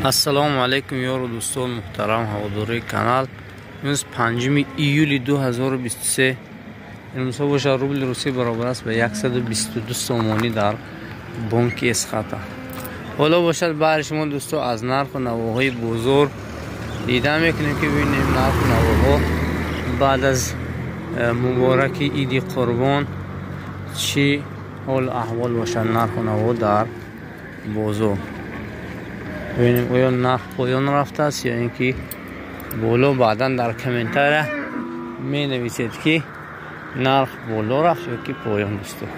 السلام علیکم یار دوستان محترم هواداری کانال. امروز 5 ایولی 2023 امروز باشه روبل روسی برابر است به 122 سومانی در بانک اسخاتا. حالا باشد برای شما دوستان از نرخ و نواهای بزرگ دیده میکنیم که ببینیم نرخ و نواها بعد از مبارک عید قربان چی حال احوال باشد نرخ و نوا در بازار. ببینیم آیا نرخ پایان رفته است یا اینکه بالا. بعدا در کامنتر می نویسید که نرخ بالا رفت یا که پایان دوستان.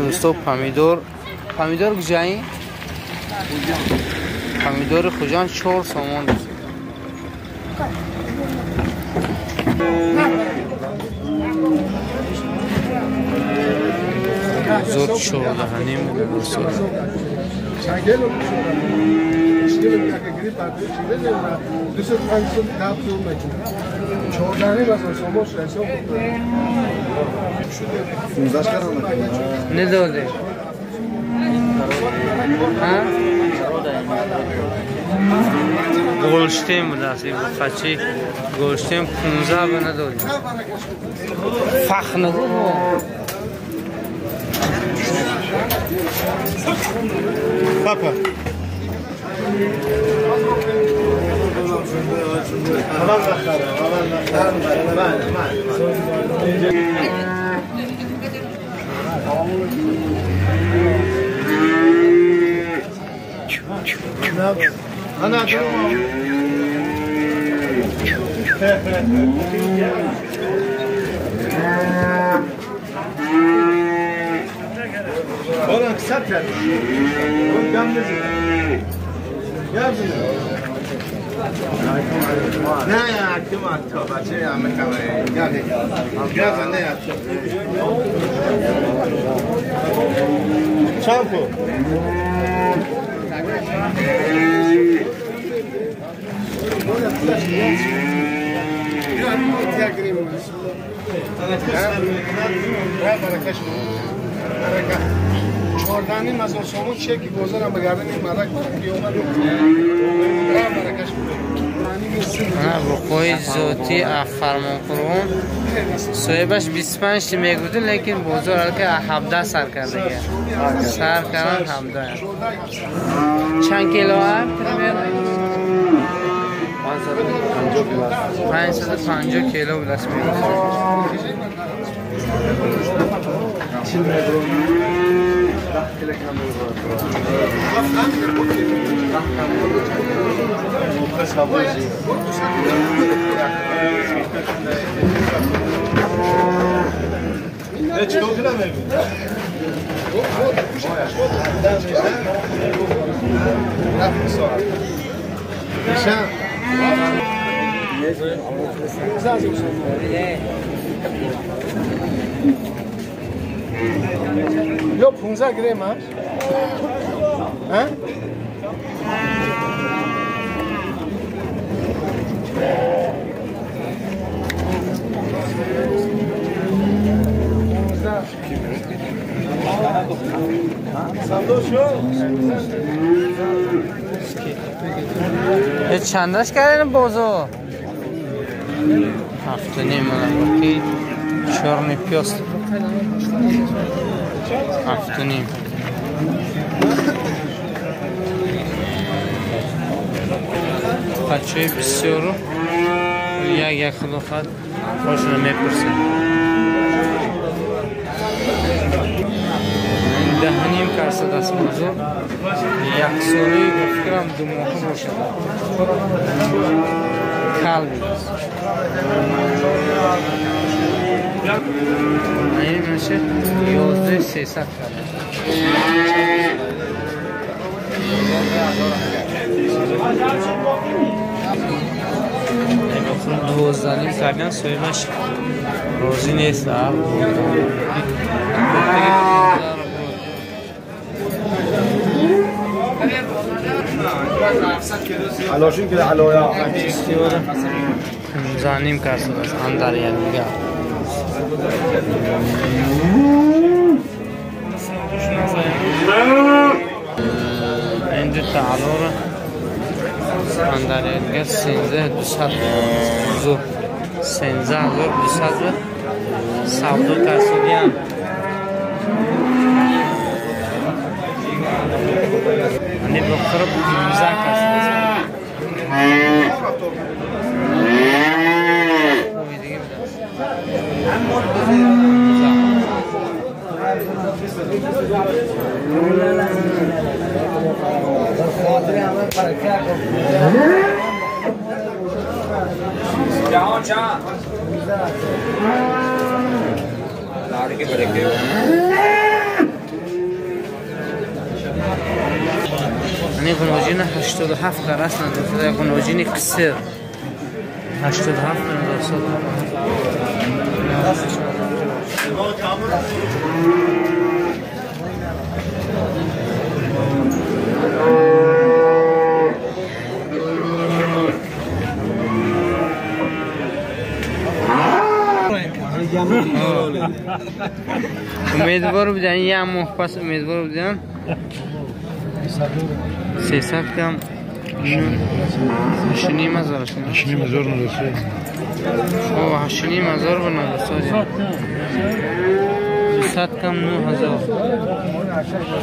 دوستان پمیدور کجایی؟ پمیدور خوجان 4 سومان دوستان. زود شده هنیم دوستان. نداده گلشتیم بود است بخچی گلشتیم 15 به نداده فخ نداده پاپا Oğlum kısa ver. Oğlum gamle. Gel buraya. Ne ya kim attı? Bahçe ya mekanı. Gel. Gel ne yaptı? Çampo. چهاردانی مثلا سامون چکی گذارم بگردن این مدک بیومد بقای ذاتی فرمان قرون صاحبش 25 تی میگوده لیکن بازار که 17 سر کرده سر کردن 17 چند کیلو هم؟ 550 کیلو بلس میگوده. یا 15 گرم هست؟ ها؟ چندش کردن بازو؟ 7.5 منابقی چرمی پیاست 7.5 بچه بسیار یک خلافت باشونه میپرسید. دهنیم کرسه دست بزرگ 1 سالی بفکرم 2 ماه باشد کلبی این میشه 11,300 کرده 12 کردن سویمش روزی نیست. علاشون که علویا زانیم کرده است اندر یعنی میگه تعالور صندلیگر 13200 بزرگ 13200 سودو ترسیدی هم منی بخور 15 کسی یعنی گناجین 87 قرص نداشته گناجین قصر 87 نداشته امیدوار بودن یه ماه پس امیدوار بودن 300 کم 8,500 8,500 نداشته 8,500 بناداشته 200 کم 9,000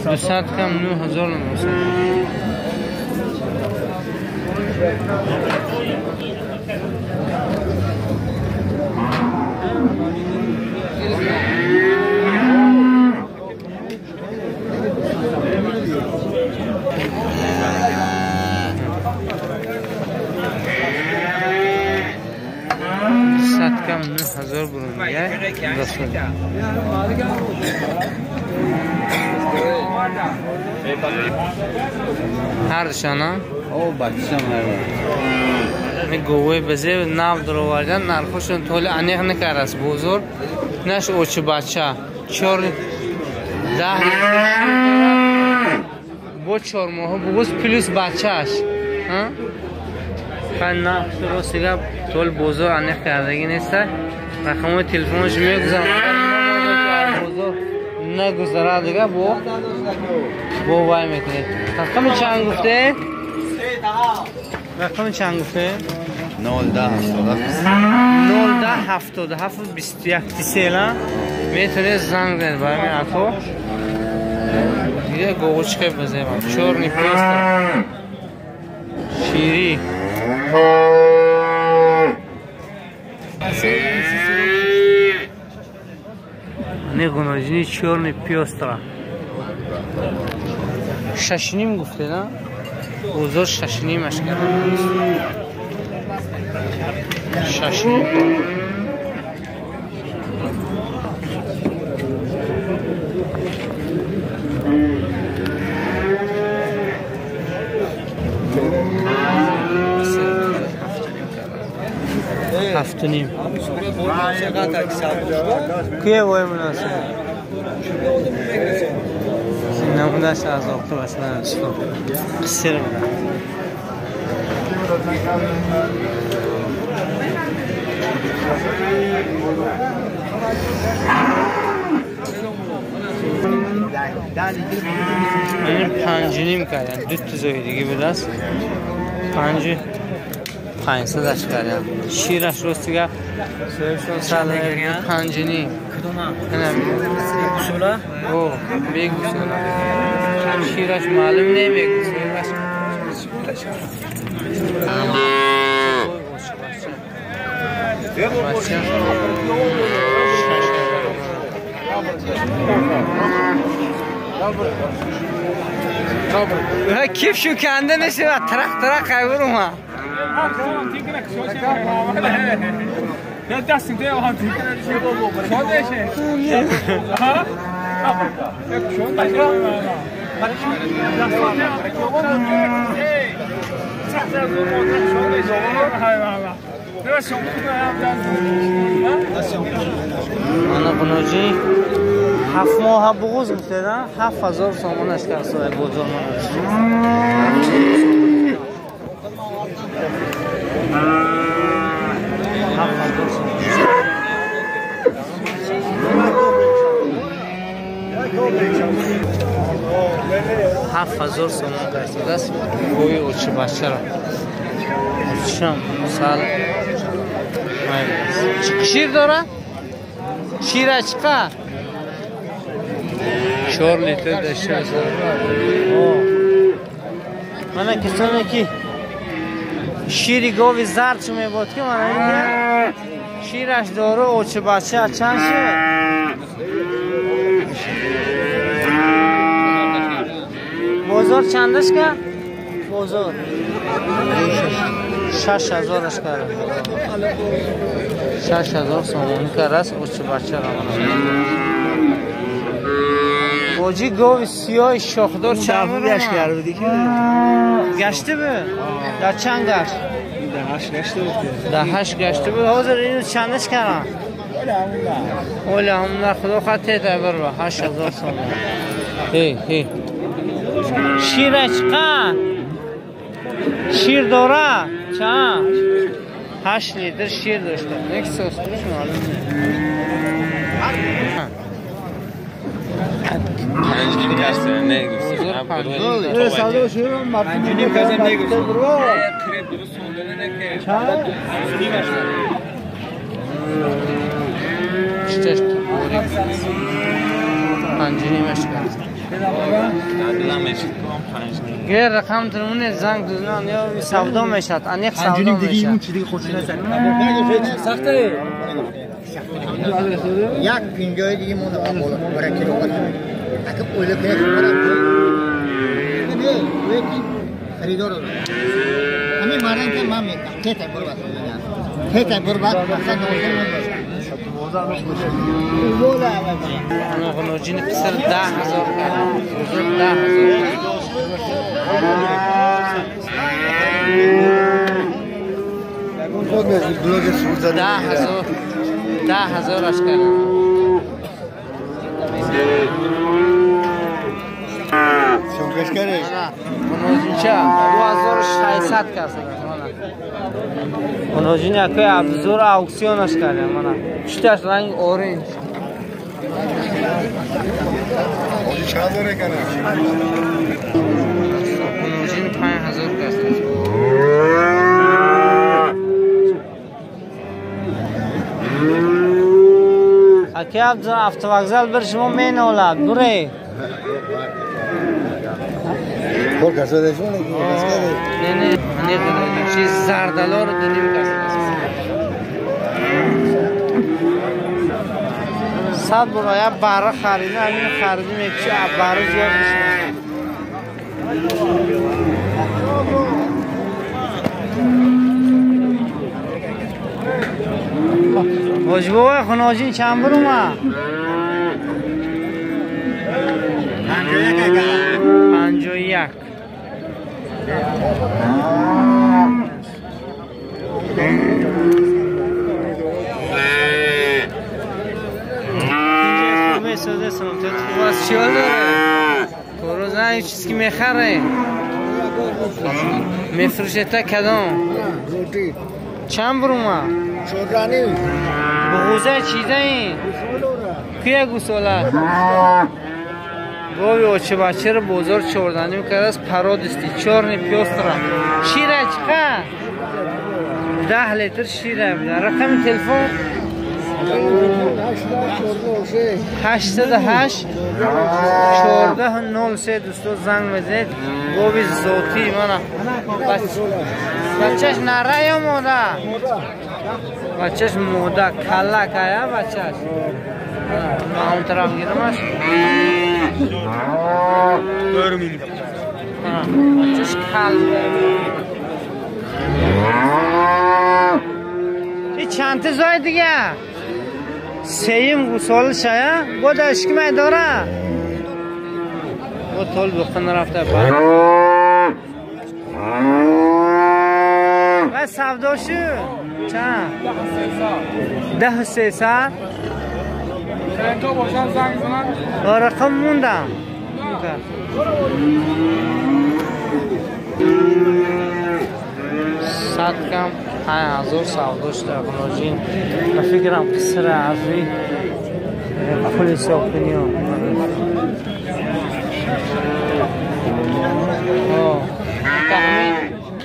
200 کم 9,000 نداشته کم 9,000 برونیه هر شانا او بچم هر گوی بزه ناو درو واردن نرخوشون طول انیق نکر است بزرگ نش اوچ بچه 4 10 با 4 ماه بگوز پلیس بچهش خیلی نقش رو سیگه طول بزرگ انیق کردگی نیسته رقم تلفنش میگذارم بزرگ نگذاره دیگه با وای میکنید رقم چند گفته؟ رقم چند گفته؟ 010 21 تیسیلا میتونید زنگ زنید برای من اکو دیگه گوچکه بزنیم چورنی پیست شیری نه گناجینی چورنی پیسترا 6,5 گفته نه؟ بزرگ 6,5 اشکره 6,5 7,5 کیه وای مناسب نمونهش از آقا مثلا قصر بودن این 5,5 کردن 2 تزایی دیگه بدست 500 کردن شیرش رستگه سویشون ساله 5,5 کنم او بیگ بسولا شیرش معلوم نمیگه سویش کیف شو کنده نشه و ترق قیبرو ما یا دستیم دیگه آهان تیکنه شده شه ها یک شون انا بنوجی 7 ماه بغوز گفته نه 7,000 سامانش که اصلا بزرگ 7000 سومون کرده است گوی اوچه بچه را شم سال شیر داره؟ شیر اچقه؟ 4 لیتر داشته است من کسانی که شیری گوی زرد چه میبود که من اینجا شیرش داره اوچه بچه چند شد؟ بازار چندش که؟ بازار 6000 کرده 6000 سومونی کرده است اوچه بچه را باجی گاوی سیاه شاخدار چند گشت کرده بودی که گشته به؟ در چند گشت؟ 8 گشته بود 8 گشته بود حاضر اینو چندش کردن؟ اولی همون خدا خواهد تیبر با 8000 سومون هی شیر چقدر؟ شیر داره؟ چند؟ 8 لیتر شیر داشته یک سوسترش معلوم پنجگینی کسته نگوستیم پنجگینی کسته نگوستیم کرد درست سوندنه نکه چطور پنجگینیمش کرد گر رقم درمونه زنگ دوزنان یا سودا میشد انیق سودا میشد سخته یک پینجای دیگه مونده برای کیلو کنم اگه اوله کنه نه ویتی خریدار رو همین مردن که من میکنم تیتای برباد تیتای برباد مثلا نوزه انا غنوجین پسر 10,000 کرد بزرگ 10,000 اش کرد شونکش کرده غنوجین چه 2600 کرد غنوجین یکی ابزار اکسیونش کرده مانا چطورش رنگ اورنج چند داره کنه غنوجین 5000 کرد اکی ابزار افتوگزل بر شما مین اولاد بره خور کسا دیشون نه چیز زردالو رو داریم کرد صد برای باره خریدیم همین خریدیم یک چی باره زیاد میشه واجبه خناجین چند برو ما 51 سوده سنوتت خواست چیال داره کروزه این چیز که میخره میفروشه تا کدام چند برو ما شدرانی بغوزه چیزه این که گوسوله گوی اوچه بچه رو بازار چوردانی میکرد از پرادستی 4 پیاز ترم شیره چقدر 10 لیتر شیره بیده رقم تلفن 808 1403 دوستو زنگ بزنید گوی ذاتی منه بچهش نره یا موده؟ بچهش موده کلک یا بچهش همون طرف گیرمش بچهش کل این چند تا زای دیگه سیم گوسال شاید بود اشکی داره بود طول بخن رفته باید و سفدا شو چند 10,300 تو باشن زنگ زنن رقم موندم صد کم 5000 سوداش در غناجین و فکرم قصر عرضی پولیس آفینی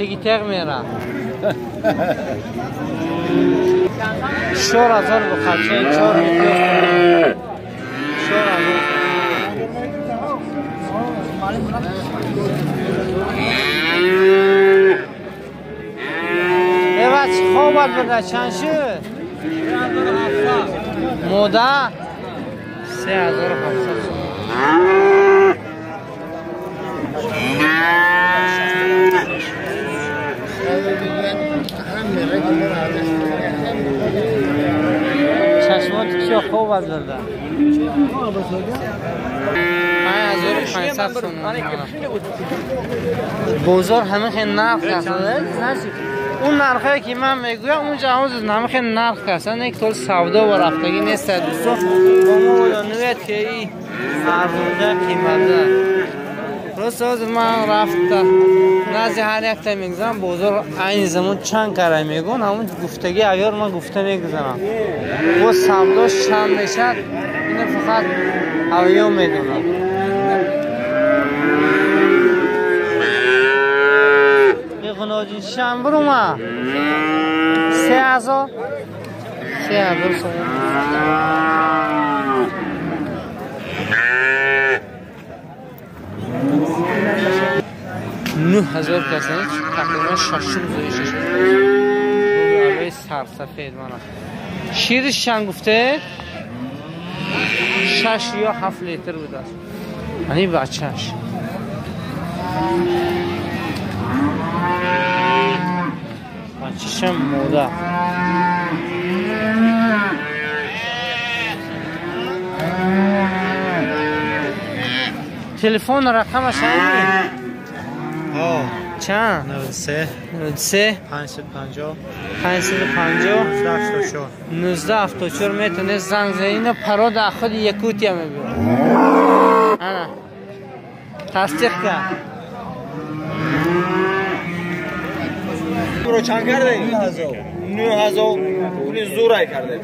هفتگی تق میره 4000 بخرچه این 4 میلیون 4000 بچه خوابت بده چند شد؟ موده 3700 چشمات کیا خوابت بده 5500 سومانی بازار همه خیلی نرخ کرده اون نرخی که من میگویم اونجا همه خیلی نرخ کرده یک طول سودا و رفتگی نیست دوستان با ما باید نوید که این ارزونده قیمته روز من رفته نزد هر یک تا میگذارم بازار این زمان چند کاره میگون همون گفتگی اگر من گفته میگذارم و سوداش چند نشد اینه فقط اویو میدونم غناجی شم برو ما 3000 سوم 9000 کسانی تقریبا 6 روی سرسفید مانا شیرش چند گفته 6 یا 7 لیتر بوده است یعنی بچهش بچهشم موده تلفن رقمش همین چند؟ 93 550 1974 میتونه زنگ زنی پرود خود یکوتی هم میبینه انا تصدیق کرد برو چند کرده؟ 9000 پولی زورای کرده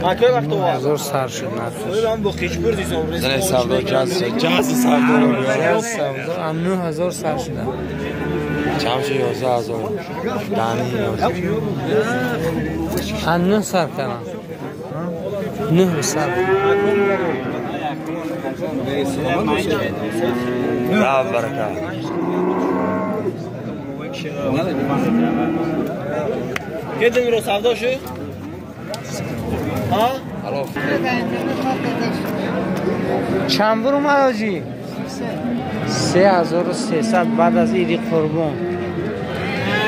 اکه وقت و هزار سر شد نفسش من با خیشبر دیزم زن سودا جاز سودا 9000 سر شده چند شد 11000 دانی 9 سر کنم 9 سر یا برکت که دن رو سودا شد؟ ها؟ چند برو مراجی 3300 بعد از ایدی قربان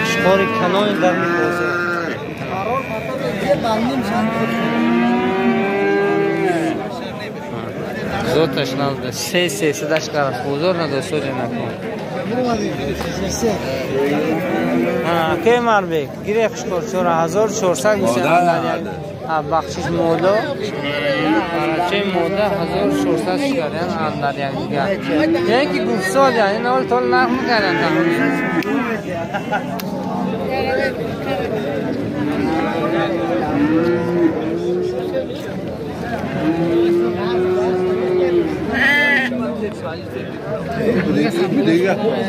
شکار کنان در می بازار زود تشنال ده 300 اشکار بازار نده سوری نکن که مار بیک گیره خشکار 4400 میشه بخشش مودا چه مودا 1400 شکر یعنی اندر یک دیگر یعنی که گفت یعنی نول طول نرخ میکنن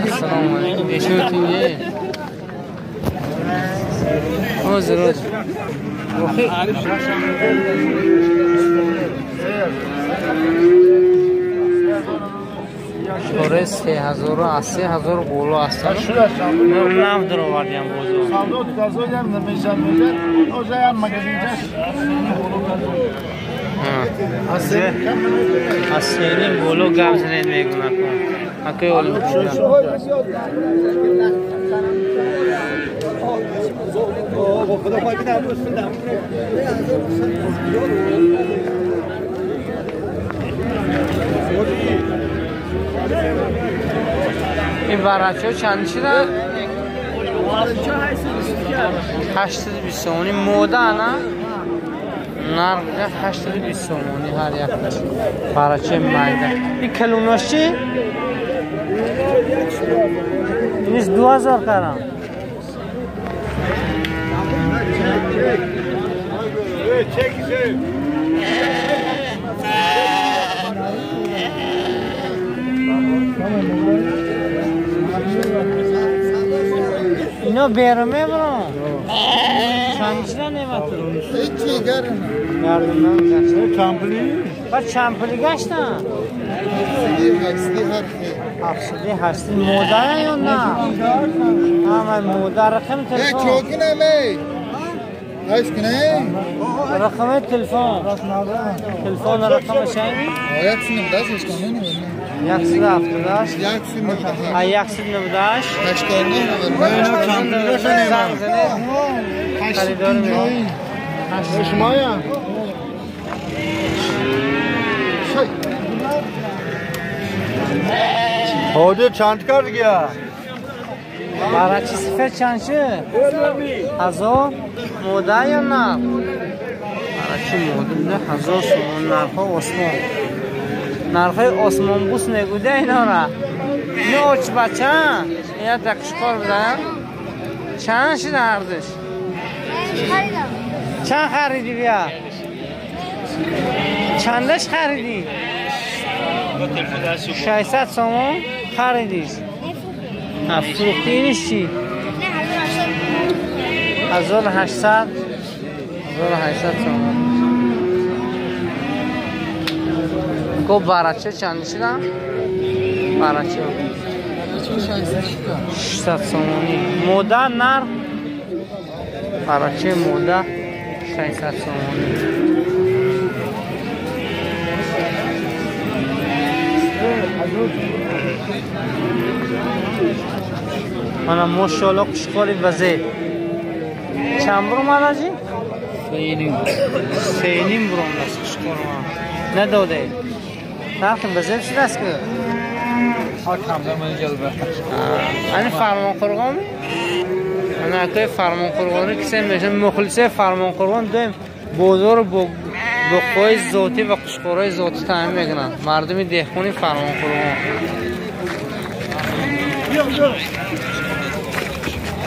السلام علیکم دیشون یه ضرور شوره 3000 و 30000 بولو هستن نام در آوردیم بازو سودا تو گازوی هم نمیشن میده اوجا هم مگزینجاش اصلی بولو گابز نید میگونه کن اکی اولو این برچه چند شده؟ 820 موده نه؟ نرخ 820 هر یک برچه مایده این کلوناش چی؟ اینیست 2000 کردم اینا بیرمه برو چندشنا نمت رو هیچی گرم گردم گشتن چمپلی بعد چمپلی گشتن افسدی هستی مادر یا نه همه مادر رقم تلفن چوکی نمی هایش کنه رقم تلفن رقم شایی یک سینم دستش کنه یک سید هفتادش یک سینم یک سید نبودش هشتار نه زنگ زنه خریدار میرون شما یا هاده چند کرد گیا برای چی سفر چند شه؟ هزار موده یا نه؟ برای چی موده بوده؟ هزار سومون نرخ آسمان نرخ آسمان بوس نگوده اینا را اینو آچ بچه یا دکشکار بودن چند شده هردش؟ چند خریدی بیا؟ چندش خریدی؟ 600 سومون خریدی؟ فروختی اینش چی؟ 1800 تومان گفت براچه چند شدن؟ براچه 600 تومانی موده نر براچه موده 600 تومانی mana maşallah kuşkali vaze. Çambur mu alacı? Seynim buram das kuşkarma. Ne dode? Nakın vaze bir şeyler ki? Akşamda bana gelbe. Hani farman kurgan mı? Ana köy farman kurganı ki sen mesela muhlise farman kurgan deyim. Bozor bu koy zoti ve kuşkarayı zoti tayin meginan. Mardimi dehkuni farman kurgan.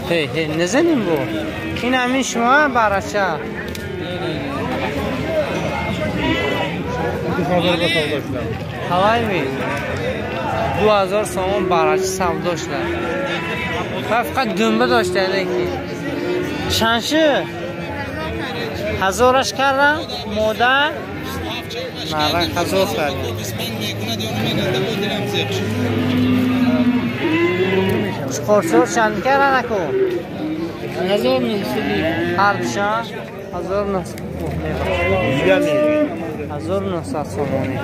Hey ne zanim bu? این همین شما براچه هوای می 2000 سومون براچه سودا شده فقط دنبه داشته یکی چندشه؟ هزارش کردم مادر نه 1000 کردم خورشور چند کردن نکن 1900 هر دشان 1900 سومانی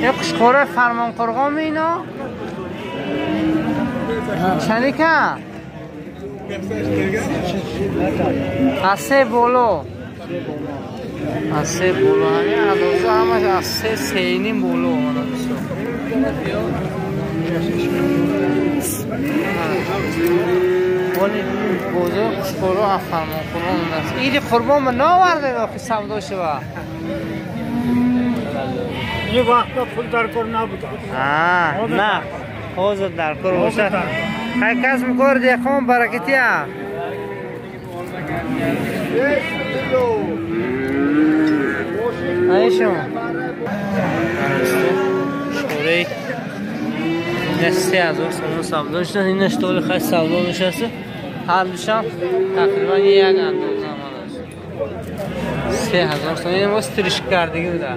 یه قشقوره فرمان قرغام اینا چنی که اسه بولو اسه بولو همین اندازه همش اسه سینیم بولو ولی بزرگ قشقورو افرمان قربان است ایدی قربان من ناورده داخل سودا شوا یه وقتا پول در کار نبوده نه حوضر در کار باشه خیلی کس میکار دیخوان برکتی ها ایشون شوره این 3000 سومون سودا شده اینش طول خیلی سودا نشسته هر دوشم تقریبا یک اندازه هم داشت 3000 سومون این باز تریش کردگی بوده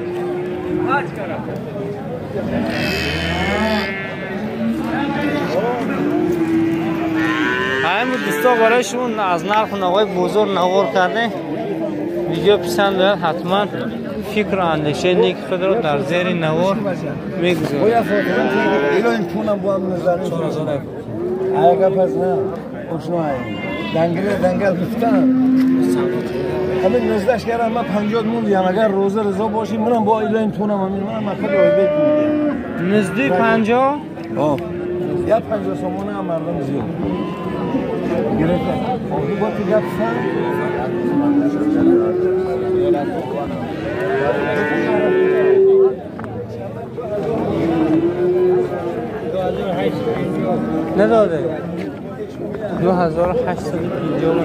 همین دوستا برای شما از نرخ نوای بزرگ نوار کرده ویدیو پسند دارد حتما فکر و اندیشه نیک خود را در زیر نوار میگذارید ایلو این پونم با هم نظرم 4000 آیا پس نه اوشنو دنگل گفتم همین نزدش کردم من 50 موندیم اگر روزه رضا باشیم منم با ایلو این پونم همین منم مقصد آیبت میدیم نزدیک 50 یا 50 سومونه هم مردم زیاد گرفته آخی با تو گفتم نداده 2850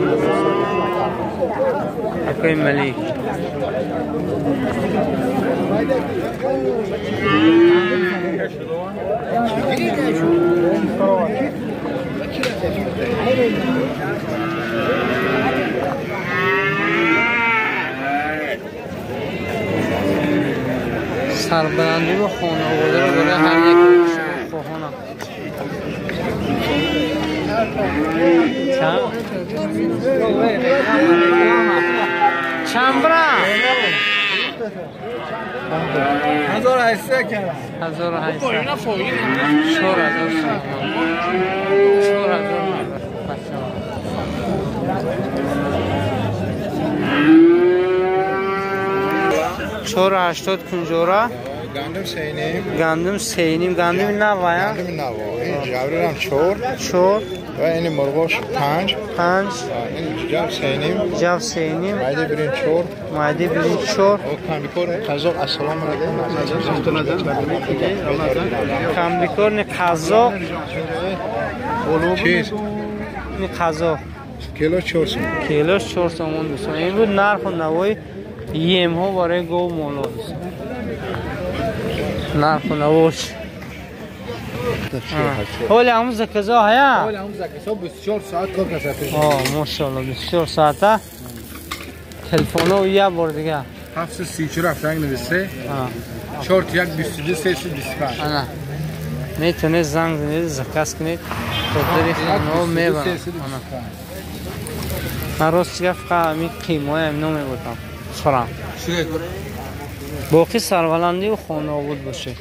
اکوی ملیک سربلندی و خانواده رو برای هر یک خواهانم چند برم 1800 کردم 1800 480 کنجورا گندم سینیم گندم نوایا جاورم چور و این مرغوش 5 این جاو سینیم مایده برین چور کامبیکور قزاق السلام علیکم کامبیکور نه قزاق چیز نه قزاق کیلو 400 کیلوش 400 مون دوستان این بود نرخ و نوای یم ها برای گو مولا دوستان نرخ و نواش حالی همون زکزا هیا حالی همون زکزا 24 ساعت کار کساته ماشاءالله 24 ساعته تلفن ها و یه بار دیگه 734 افرنگ نوشته شورت یک 22 325 میتونید زنگ زنید زکاس کنید خودداری خانه ها میبرن من راست چیگه فقط همی قیمه های امنو میبودم خورم باقی سرولندی و خانه ها بود باشه